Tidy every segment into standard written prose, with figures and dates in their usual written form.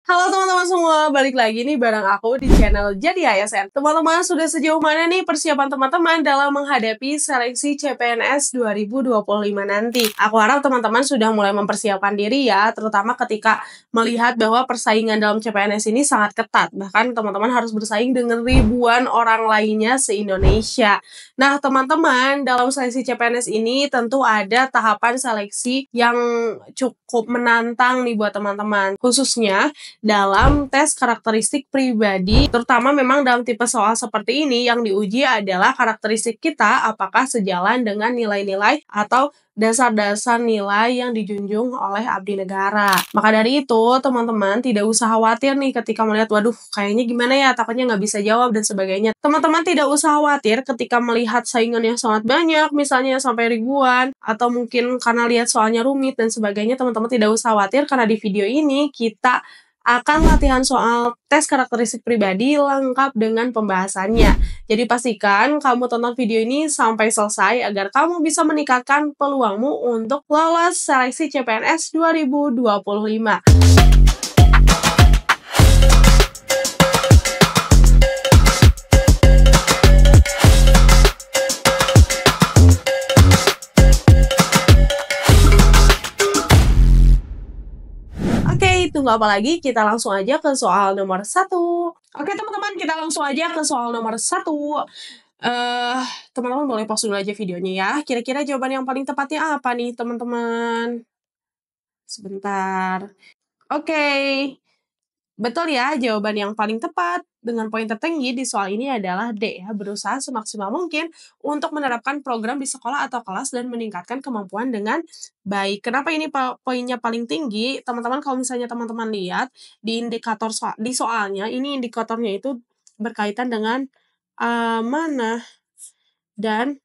Halo teman-teman semua, balik lagi nih bareng aku di channel Jadi ASN. Teman-teman, sudah sejauh mana nih persiapan teman-teman dalam menghadapi seleksi CPNS 2025 nanti? Aku harap teman-teman sudah mulai mempersiapkan diri ya, terutama ketika melihat bahwa persaingan dalam CPNS ini sangat ketat. Bahkan teman-teman harus bersaing dengan ribuan orang lainnya se-Indonesia. Nah, teman-teman, dalam seleksi CPNS ini tentu ada tahapan seleksi yang cukup menantang nih buat teman-teman. Khususnya dalam tes karakteristik pribadi, terutama memang dalam tipe soal seperti ini yang diuji adalah karakteristik kita apakah sejalan dengan nilai-nilai atau dasar-dasar nilai yang dijunjung oleh abdi negara. Maka dari itu, teman-teman tidak usah khawatir nih ketika melihat, waduh kayaknya gimana ya, takutnya nggak bisa jawab dan sebagainya. Teman-teman tidak usah khawatir ketika melihat saingan yang sangat banyak, misalnya sampai ribuan, atau mungkin karena lihat soalnya rumit dan sebagainya, teman-teman tidak usah khawatir karena di video ini kita akan latihan soal tes karakteristik pribadi lengkap dengan pembahasannya. Jadi pastikan kamu tonton video ini sampai selesai agar kamu bisa meningkatkan peluangmu untuk lolos seleksi CPNS 2025. Oke, tunggu apa lagi? Kita langsung aja ke soal nomor 1. Oke teman-teman, kita langsung aja ke soal nomor 1. Teman-teman boleh pause dulu aja videonya ya. Kira-kira jawaban yang paling tepatnya apa nih teman-teman? Sebentar. Oke. Betul ya, jawaban yang paling tepat dengan poin tertinggi di soal ini adalah D ya, berusaha semaksimal mungkin untuk menerapkan program di sekolah atau kelas dan meningkatkan kemampuan dengan baik. Kenapa ini poinnya paling tinggi? Teman-teman kalau misalnya teman-teman lihat di indikator di soalnya, ini indikatornya itu berkaitan dengan amanah dan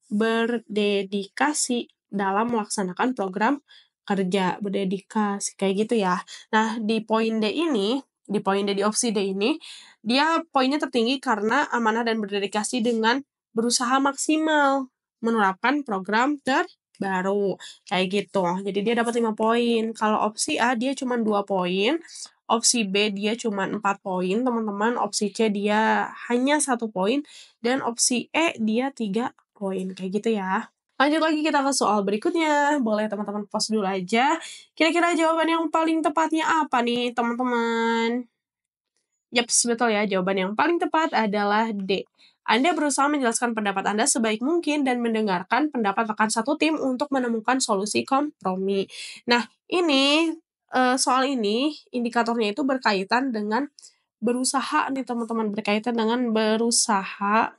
berdedikasi dalam melaksanakan program kerja, berdedikasi, kayak gitu ya. Nah, di poin D ini, di opsi D ini, dia poinnya tertinggi karena amanah dan berdedikasi dengan berusaha maksimal menerapkan program terbaru, kayak gitu. Jadi dia dapat 5 poin. Kalau opsi A dia cuma 2 poin, opsi B dia cuma 4 poin, teman-teman. Opsi C dia hanya 1 poin, dan opsi E dia 3 poin, kayak gitu ya. Lanjut lagi kita ke soal berikutnya. Boleh teman-teman pause dulu aja. Kira-kira jawaban yang paling tepatnya apa nih, teman-teman? Yaps, betul ya. Jawaban yang paling tepat adalah D. Anda berusaha menjelaskan pendapat Anda sebaik mungkin dan mendengarkan pendapat rekan satu tim untuk menemukan solusi kompromi. Nah, ini soal ini indikatornya itu berkaitan dengan berusaha nih teman-teman, berkaitan dengan berusaha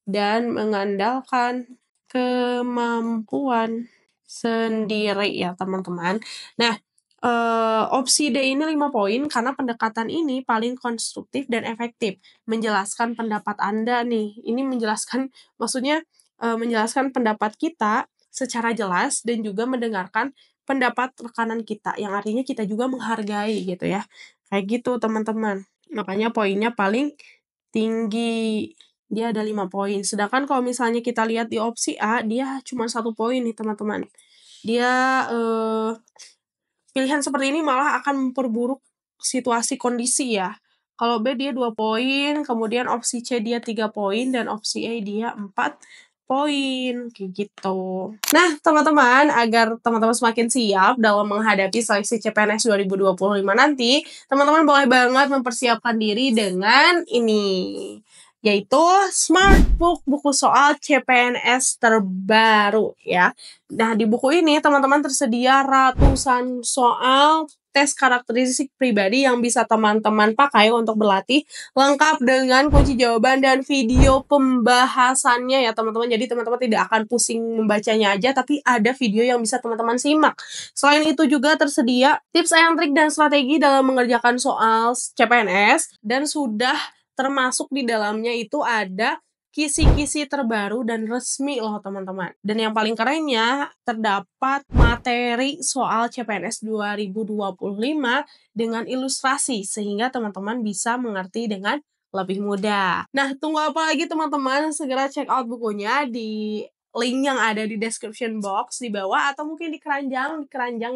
dan mengandalkan kemampuan sendiri ya teman-teman. Nah, opsi D ini 5 poin karena pendekatan ini paling konstruktif dan efektif. Menjelaskan pendapat Anda nih, ini menjelaskan maksudnya menjelaskan pendapat kita secara jelas dan juga mendengarkan pendapat rekanan kita, yang artinya kita juga menghargai gitu ya. Kayak gitu teman-teman. Makanya poinnya paling tinggi. Dia ada 5 poin. Sedangkan kalau misalnya kita lihat di opsi A, dia cuma 1 poin nih teman-teman. Dia pilihan seperti ini malah akan memperburuk situasi kondisi ya. Kalau B dia 2 poin, kemudian opsi C dia 3 poin, dan opsi E dia 4 poin, kayak gitu. Nah, teman-teman, agar teman-teman semakin siap dalam menghadapi seleksi CPNS 2025 nanti, teman-teman boleh banget mempersiapkan diri dengan ini, yaitu Smartbook, buku soal CPNS terbaru ya. Nah, di buku ini teman-teman tersedia ratusan soal tes karakteristik pribadi yang bisa teman-teman pakai untuk berlatih, lengkap dengan kunci jawaban dan video pembahasannya ya teman-teman. Jadi teman-teman tidak akan pusing membacanya aja, tapi ada video yang bisa teman-teman simak. Selain itu juga tersedia tips and trik dan strategi dalam mengerjakan soal CPNS, dan sudah termasuk di dalamnya itu ada kisi-kisi terbaru dan resmi loh teman-teman. Dan yang paling kerennya, terdapat materi soal CPNS 2025 dengan ilustrasi, sehingga teman-teman bisa mengerti dengan lebih mudah. Nah, tunggu apa lagi teman-teman? Segera check out bukunya di link yang ada di description box di bawah atau mungkin di keranjang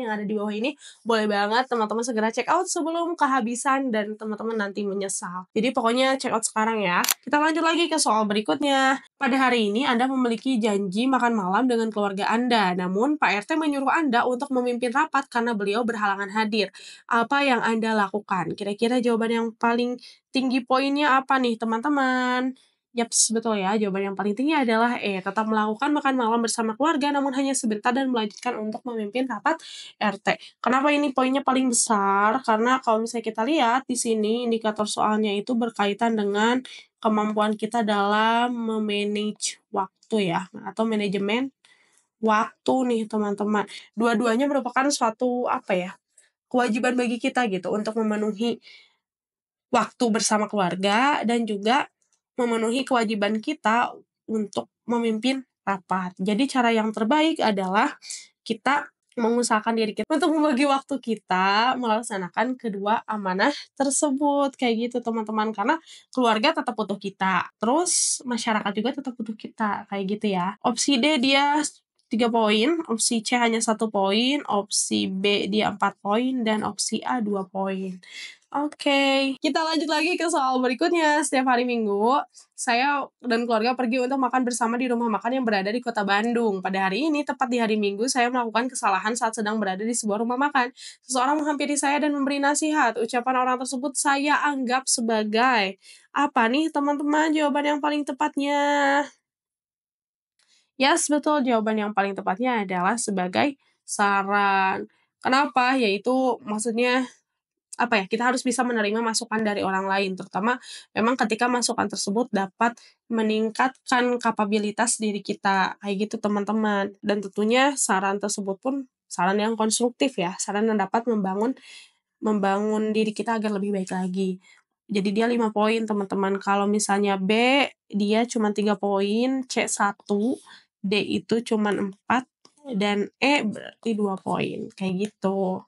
yang ada di bawah ini. Boleh banget teman-teman segera check out sebelum kehabisan dan teman-teman nanti menyesal. Jadi pokoknya check out sekarang ya. Kita lanjut lagi ke soal berikutnya. Pada hari ini Anda memiliki janji makan malam dengan keluarga Anda, namun Pak RT menyuruh Anda untuk memimpin rapat karena beliau berhalangan hadir. Apa yang Anda lakukan? Kira-kira jawaban yang paling tinggi poinnya apa nih teman-teman? Yaps, betul ya. Jawaban yang paling tinggi adalah E. Tetap melakukan makan malam bersama keluarga namun hanya sebentar dan melanjutkan untuk memimpin rapat RT. Kenapa ini poinnya paling besar? Karena kalau misalnya kita lihat di sini indikator soalnya itu berkaitan dengan kemampuan kita dalam memanage waktu ya, atau manajemen waktu nih teman-teman. Dua-duanya merupakan suatu apa ya, kewajiban bagi kita gitu untuk memenuhi waktu bersama keluarga dan juga memenuhi kewajiban kita untuk memimpin rapat. Jadi cara yang terbaik adalah kita mengusahakan diri kita untuk membagi waktu kita melaksanakan kedua amanah tersebut. Kayak gitu teman-teman. Karena keluarga tetap butuh kita. Terus masyarakat juga tetap butuh kita. Kayak gitu ya. Opsi D dia 3 poin, opsi C hanya 1 poin, opsi B dia 4 poin, dan opsi A 2 poin. Oke, kita lanjut lagi ke soal berikutnya. Setiap hari Minggu, saya dan keluarga pergi untuk makan bersama di rumah makan yang berada di kota Bandung. Pada hari ini, tepat di hari Minggu, saya melakukan kesalahan saat sedang berada di sebuah rumah makan. Seseorang menghampiri saya dan memberi nasihat. Ucapan orang tersebut saya anggap sebagai apa nih teman-teman jawaban yang paling tepatnya? Yes, betul. Jawaban yang paling tepatnya adalah sebagai saran. Kenapa? Yaitu maksudnya apa ya, kita harus bisa menerima masukan dari orang lain, terutama memang ketika masukan tersebut dapat meningkatkan kapabilitas diri kita, kayak gitu teman-teman. Dan tentunya saran tersebut pun saran yang konstruktif ya, saran yang dapat membangun diri kita agar lebih baik lagi. Jadi dia 5 poin teman-teman. Kalau misalnya B, dia cuma 3 poin, C 1, D itu cuma 4, dan E berarti 2 poin, kayak gitu.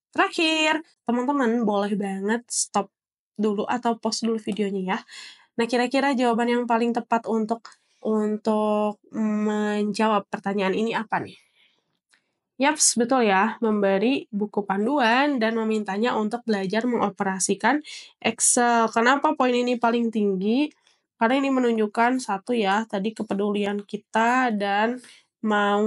Terakhir, teman-teman boleh banget stop dulu atau pause dulu videonya ya. Nah, kira-kira jawaban yang paling tepat untuk menjawab pertanyaan ini apa nih? Yaps, betul ya, memberi buku panduan dan memintanya untuk belajar mengoperasikan Excel. Kenapa poin ini paling tinggi? Karena ini menunjukkan satu ya, tadi kepedulian kita dan mau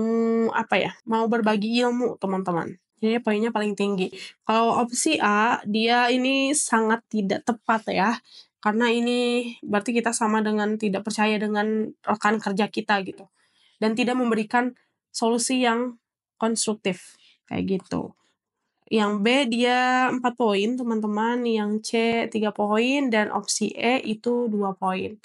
mau berbagi ilmu teman-teman. Jadi poinnya paling tinggi. Kalau opsi A, dia ini sangat tidak tepat ya. Karena ini berarti kita sama dengan tidak percaya dengan rekan kerja kita gitu. Dan tidak memberikan solusi yang konstruktif, kayak gitu. Yang B dia 4 poin teman-teman, yang C 3 poin, dan opsi E itu 2 poin.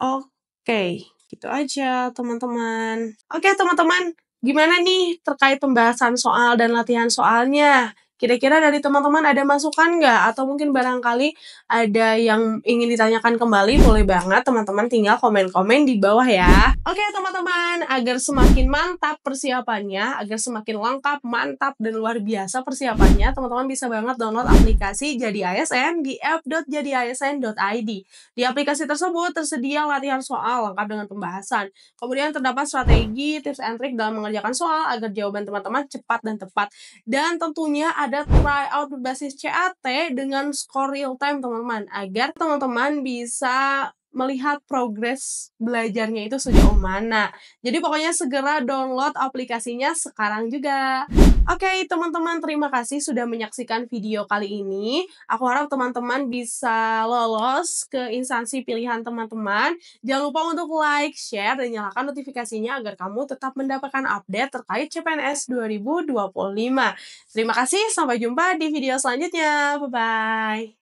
Oke, gitu aja teman-teman. Oke teman-teman, gimana nih terkait pembahasan soal dan latihan soalnya? Kira-kira dari teman-teman ada masukan nggak? Atau mungkin barangkali ada yang ingin ditanyakan kembali, boleh banget teman-teman tinggal komen-komen di bawah ya. Oke teman-teman, agar semakin mantap persiapannya, agar semakin lengkap, mantap, dan luar biasa persiapannya, teman-teman bisa banget download aplikasi Jadi ASN di app.jadiasn.id. Di aplikasi tersebut tersedia latihan soal lengkap dengan pembahasan. Kemudian terdapat strategi, tips and trik dalam mengerjakan soal agar jawaban teman-teman cepat dan tepat. Dan tentunya ada tryout berbasis CAT dengan skor real time teman-teman, agar teman-teman bisa melihat progres belajarnya itu sejauh mana. Jadi pokoknya segera download aplikasinya sekarang juga. Oke, teman-teman, terima kasih sudah menyaksikan video kali ini. Aku harap teman-teman bisa lolos ke instansi pilihan teman-teman. Jangan lupa untuk like, share, dan nyalakan notifikasinya agar kamu tetap mendapatkan update terkait CPNS 2025. Terima kasih, sampai jumpa di video selanjutnya. Bye-bye.